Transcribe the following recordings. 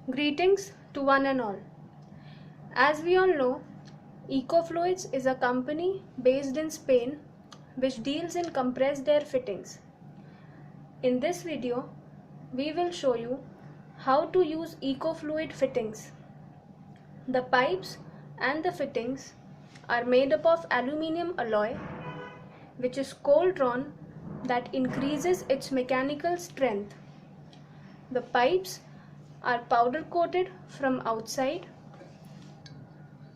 Greetings to one and all. As we all know, EQO is a company based in Spain which deals in compressed air fittings. In this video, we will show you how to use EQO fittings. The pipes and the fittings are made up of aluminium alloy, which is cold drawn that increases its mechanical strength. The pipes are powder coated from outside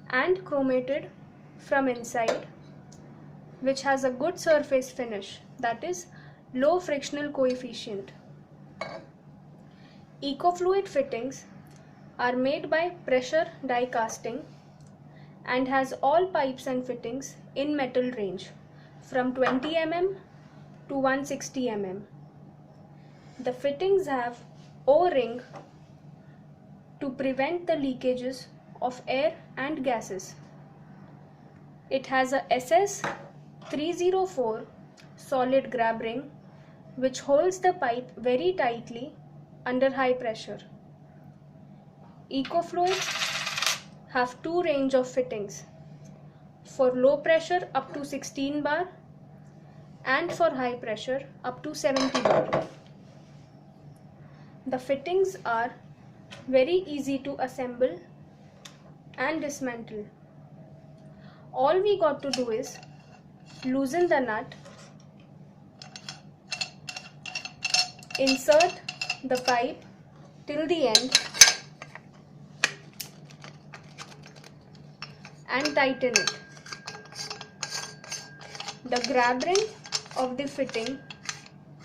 and chromated from inside, which has a good surface finish, that is low frictional coefficient. EQO fittings are made by pressure die casting and has all pipes and fittings in metal range from 20 mm to 160 mm. The fittings have O-ring to prevent the leakages of air and gases. It has a SS304 solid grab ring which holds the pipe very tightly under high pressure. EQO have two range of fittings, for low pressure up to 16 bar and for high pressure up to 70 bar. The fittings are very easy to assemble and dismantle. All we got to do is loosen the nut, insert the pipe till the end and tighten it. The grab ring of the fitting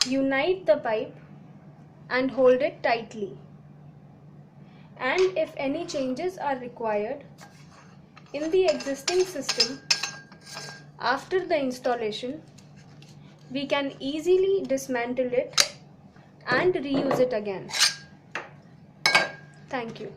unite the pipe and hold it tightly. And if any changes are required in the existing system after the installation, we can easily dismantle it and reuse it again. Thank you.